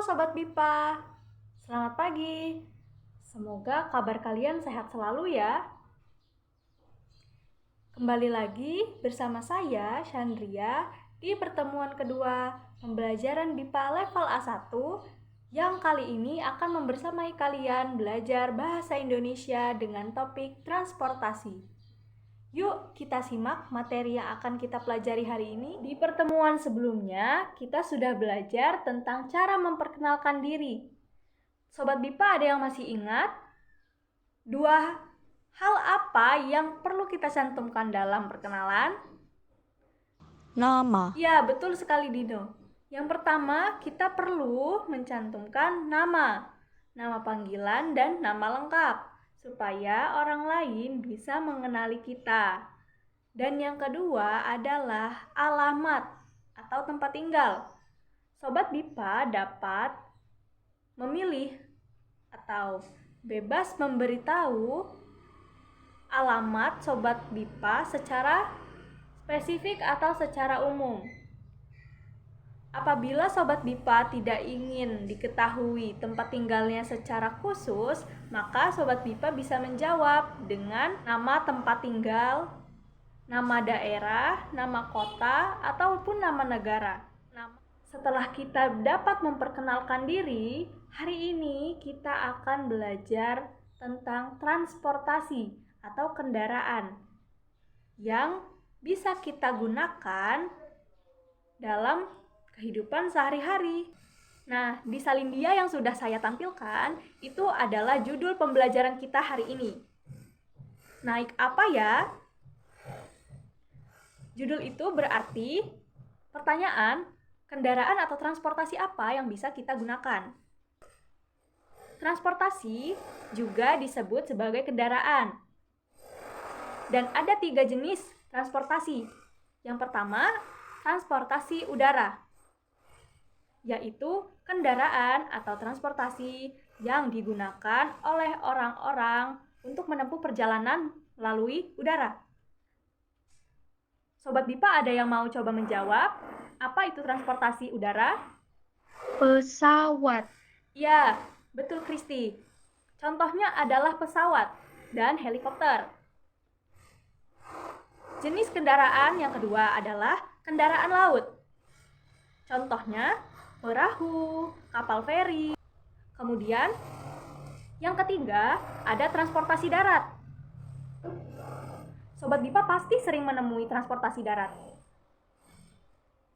Sobat Bipa, selamat pagi. Semoga kabar kalian sehat selalu ya. Kembali lagi bersama saya, Chandria, di pertemuan kedua pembelajaran Bipa level A1 yang kali ini akan membersamai kalian belajar bahasa Indonesia dengan topik transportasi. Yuk kita simak materi yang akan kita pelajari hari ini. Di pertemuan sebelumnya, kita sudah belajar tentang cara memperkenalkan diri. Sobat Bipa ada yang masih ingat? Dua hal apa yang perlu kita cantumkan dalam perkenalan? Nama. Ya, betul sekali Dino. Yang pertama, kita perlu mencantumkan nama panggilan dan nama lengkap, supaya orang lain bisa mengenali kita. Dan yang kedua adalah alamat atau tempat tinggal. Sobat Bipa dapat memilih atau bebas memberitahu alamat Sobat Bipa secara spesifik atau secara umum. Apabila Sobat Bipa tidak ingin diketahui tempat tinggalnya secara khusus, maka Sobat Bipa bisa menjawab dengan nama tempat tinggal, nama daerah, nama kota, ataupun nama negara. Setelah kita dapat memperkenalkan diri, hari ini kita akan belajar tentang transportasi atau kendaraan yang bisa kita gunakan dalam kehidupan sehari-hari. Nah, di Salindia yang sudah saya tampilkan, itu adalah judul pembelajaran kita hari ini. Naik apa ya? Judul itu berarti pertanyaan, kendaraan atau transportasi apa yang bisa kita gunakan? Transportasi juga disebut sebagai kendaraan. Dan ada 3 jenis transportasi. Yang pertama, transportasi udara, yaitu kendaraan atau transportasi yang digunakan oleh orang-orang untuk menempuh perjalanan melalui udara. Sobat Bipa ada yang mau coba menjawab? Apa itu transportasi udara? Pesawat. Ya, betul Kristi. Contohnya adalah pesawat dan helikopter. Jenis kendaraan yang kedua adalah kendaraan laut. Contohnya perahu, kapal feri. Kemudian yang ketiga ada transportasi darat. Sobat Bipa pasti sering menemui transportasi darat.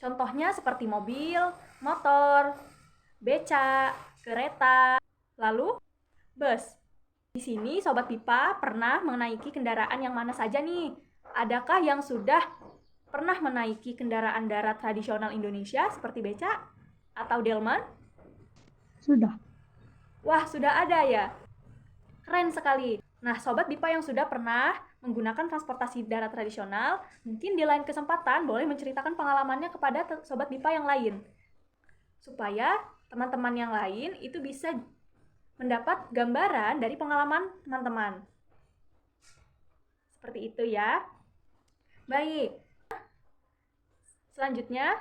Contohnya seperti mobil, motor, beca, kereta, lalu bus. Di sini Sobat Bipa pernah menaiki kendaraan yang mana saja nih? Adakah yang sudah pernah menaiki kendaraan darat tradisional Indonesia seperti beca atau delman? Sudah. Wah, sudah ada ya? Keren sekali. Nah, Sobat Bipa yang sudah pernah menggunakan transportasi darat tradisional, mungkin di lain kesempatan boleh menceritakan pengalamannya kepada Sobat Bipa yang lain. Supaya teman-teman yang lain itu bisa mendapat gambaran dari pengalaman teman-teman. Seperti itu ya. Baik. Selanjutnya,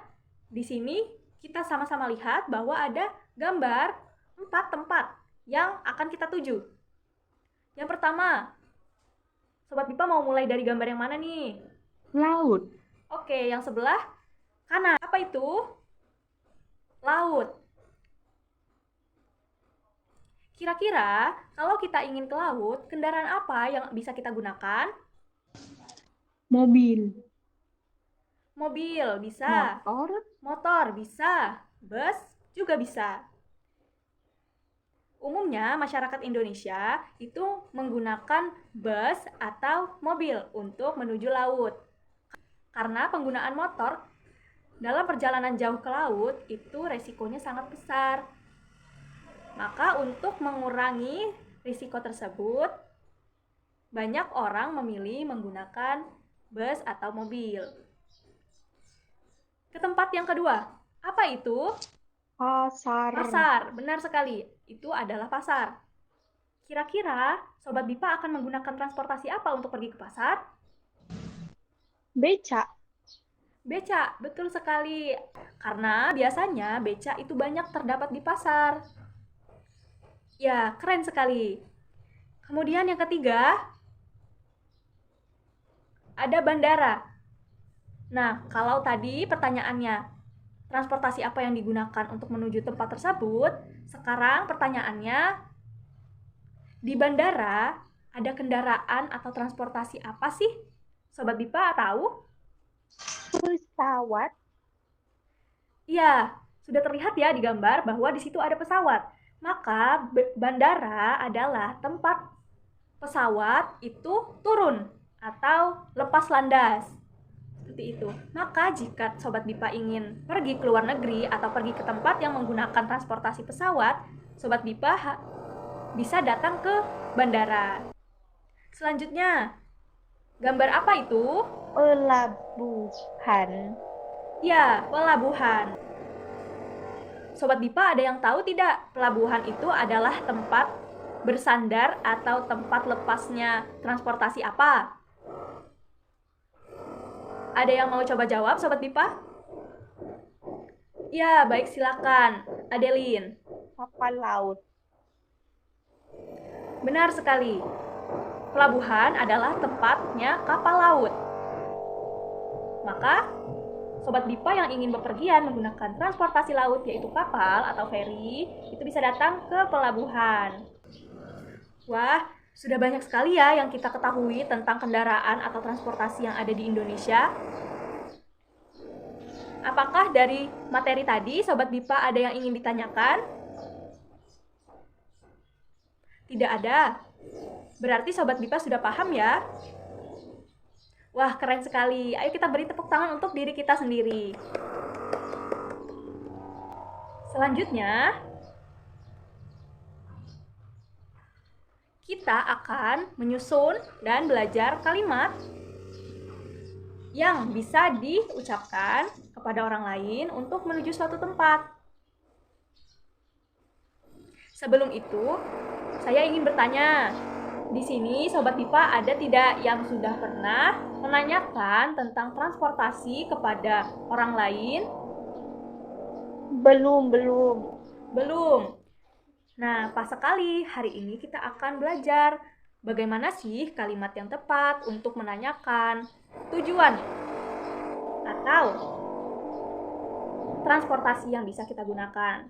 di sini kita sama-sama lihat bahwa ada gambar 4 tempat yang akan kita tuju. Yang pertama, Sobat Bipa mau mulai dari gambar yang mana nih? Laut. Oke, yang sebelah kanan. Apa itu? Laut. Kira-kira kalau kita ingin ke laut, kendaraan apa yang bisa kita gunakan? Mobil. Mobil bisa. Motor bisa. Bus juga bisa. Umumnya masyarakat Indonesia itu menggunakan bus atau mobil untuk menuju laut. Karena penggunaan motor dalam perjalanan jauh ke laut itu resikonya sangat besar. Maka untuk mengurangi risiko tersebut, banyak orang memilih menggunakan bus atau mobil. Ke tempat yang kedua, apa itu? Pasar. Pasar, benar sekali. Itu adalah pasar. Kira-kira Sobat Bipa akan menggunakan transportasi apa untuk pergi ke pasar? Beca. Beca, betul sekali. Karena biasanya beca itu banyak terdapat di pasar. Ya, keren sekali. Kemudian yang ketiga, ada bandara. Nah, kalau tadi pertanyaannya, transportasi apa yang digunakan untuk menuju tempat tersebut? Sekarang pertanyaannya, di bandara ada kendaraan atau transportasi apa sih? Sobat Bipa tahu? Pesawat. Iya, sudah terlihat ya di gambar bahwa di situ ada pesawat. Maka bandara adalah tempat pesawat itu turun atau lepas landas. Seperti itu. Maka jika Sobat Bipa ingin pergi ke luar negeri atau pergi ke tempat yang menggunakan transportasi pesawat, Sobat Bipa bisa datang ke bandara. Selanjutnya, gambar apa itu? Pelabuhan. Ya, pelabuhan. Sobat Bipa ada yang tahu tidak? Pelabuhan itu adalah tempat bersandar atau tempat lepasnya transportasi apa? Ada yang mau coba jawab, Sobat Bipa? Ya, baik silakan. Adeline. Kapal laut. Benar sekali. Pelabuhan adalah tempatnya kapal laut. Maka, Sobat Bipa yang ingin bepergian menggunakan transportasi laut yaitu kapal atau feri, itu bisa datang ke pelabuhan. Wah, sudah banyak sekali ya yang kita ketahui tentang kendaraan atau transportasi yang ada di Indonesia. Apakah dari materi tadi Sobat Bipa ada yang ingin ditanyakan? Tidak ada. Berarti Sobat Bipa sudah paham ya? Wah, keren sekali. Ayo kita beri tepuk tangan untuk diri kita sendiri. Selanjutnya, kita akan menyusun dan belajar kalimat yang bisa diucapkan kepada orang lain untuk menuju suatu tempat. Sebelum itu, saya ingin bertanya, di sini Sobat Bipa ada tidak yang sudah pernah menanyakan tentang transportasi kepada orang lain? Belum. Belum. Nah, pas sekali hari ini kita akan belajar bagaimana sih kalimat yang tepat untuk menanyakan tujuan atau transportasi yang bisa kita gunakan.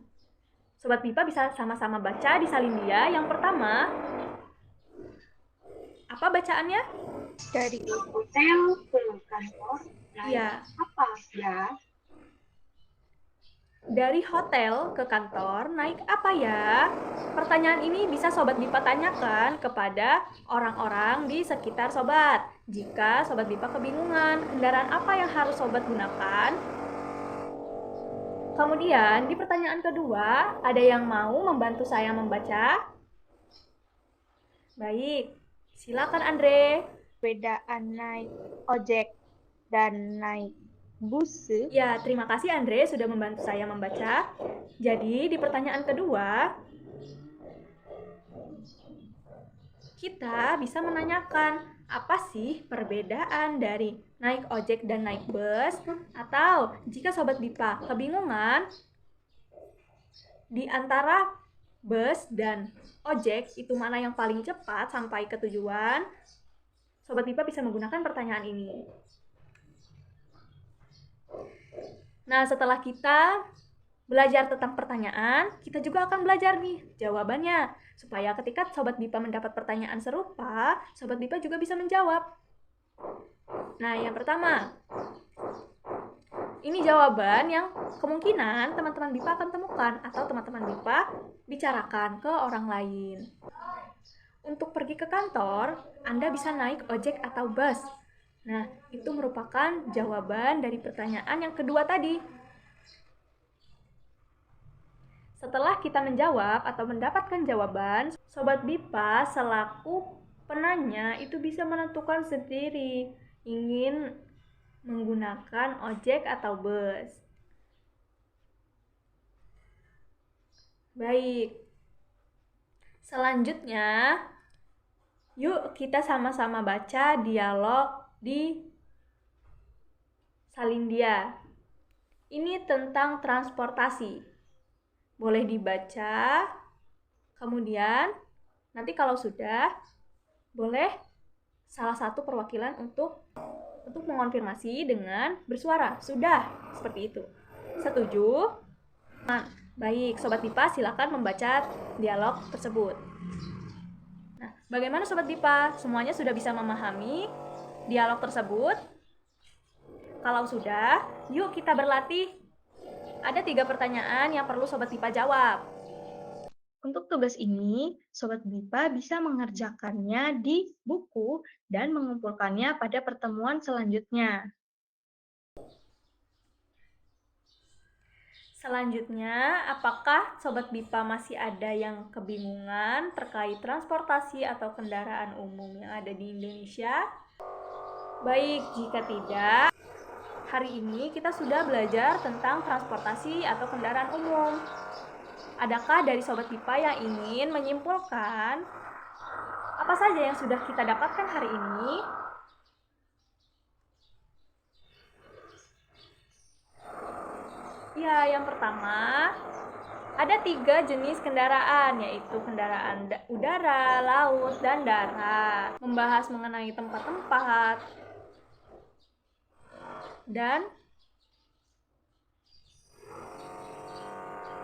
Sobat Bipa bisa sama-sama baca di salin dia. Yang pertama, apa bacaannya? Dari hotel ke kantor. Iya. Apa ya? Dari hotel ke kantor naik apa ya? Pertanyaan ini bisa Sobat Bipa tanyakan kepada orang-orang di sekitar Sobat. Jika Sobat Bipa kebingungan kendaraan apa yang harus Sobat gunakan. Kemudian di pertanyaan kedua, ada yang mau membantu saya membaca? Baik, silakan Andre. Bedaan naik ojek dan naik bus. Ya, terima kasih Andre sudah membantu saya membaca. Jadi, di pertanyaan kedua, kita bisa menanyakan apa sih perbedaan dari naik ojek dan naik bus? Atau jika Sobat Bipa kebingungan di antara bus dan ojek itu mana yang paling cepat sampai ke tujuan, Sobat Bipa bisa menggunakan pertanyaan ini. Nah, setelah kita belajar tentang pertanyaan, kita juga akan belajar nih jawabannya. Supaya ketika Sobat Bipa mendapat pertanyaan serupa, Sobat Bipa juga bisa menjawab. Nah, yang pertama, ini jawaban yang kemungkinan teman-teman Bipa akan temukan atau teman-teman Bipa bicarakan ke orang lain. Untuk pergi ke kantor, Anda bisa naik ojek atau bus. Nah, itu merupakan jawaban dari pertanyaan yang kedua tadi. Setelah kita menjawab atau mendapatkan jawaban, Sobat Bipa selaku penanya itu bisa menentukan sendiri ingin menggunakan ojek atau bus. Baik. Selanjutnya, yuk kita sama-sama baca dialog di Salindia. Ini tentang transportasi. Boleh dibaca. Kemudian nanti kalau sudah, boleh salah satu perwakilan untuk mengonfirmasi dengan bersuara. Sudah, seperti itu. Setuju? Nah, baik, Sobat BIPA silakan membaca dialog tersebut. Nah, bagaimana Sobat BIPA? Semuanya sudah bisa memahami dialog tersebut? Kalau sudah, yuk kita berlatih. Ada 3 pertanyaan yang perlu Sobat BIPA jawab. Untuk tugas ini, Sobat BIPA bisa mengerjakannya di buku dan mengumpulkannya pada pertemuan selanjutnya. Selanjutnya, apakah Sobat BIPA masih ada yang kebingungan terkait transportasi atau kendaraan umum yang ada di Indonesia? Baik, jika tidak, hari ini kita sudah belajar tentang transportasi atau kendaraan umum. Adakah dari Sobat BIPA yang ingin menyimpulkan apa saja yang sudah kita dapatkan hari ini? Ya, yang pertama, ada 3 jenis kendaraan, yaitu kendaraan udara, laut, dan darat. Membahas mengenai tempat-tempat dan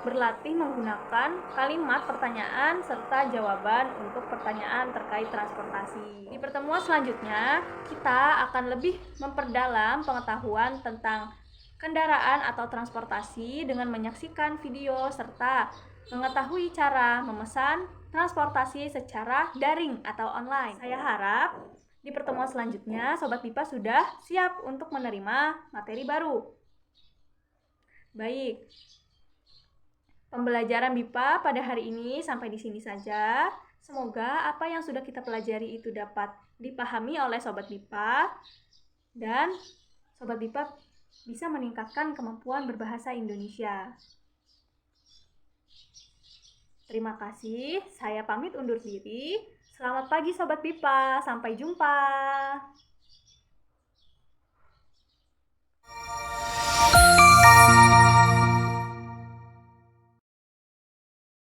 berlatih menggunakan kalimat pertanyaan serta jawaban untuk pertanyaan terkait transportasi. Di pertemuan selanjutnya, kita akan lebih memperdalam pengetahuan tentang kendaraan atau transportasi dengan menyaksikan video serta mengetahui cara memesan transportasi secara daring atau online. Saya harap di pertemuan selanjutnya Sobat BIPA sudah siap untuk menerima materi baru. Baik. Pembelajaran BIPA pada hari ini sampai di sini saja. Semoga apa yang sudah kita pelajari itu dapat dipahami oleh Sobat BIPA dan Sobat BIPA bisa meningkatkan kemampuan berbahasa Indonesia. Terima kasih, saya pamit undur diri. Selamat pagi Sobat BIPA, sampai jumpa.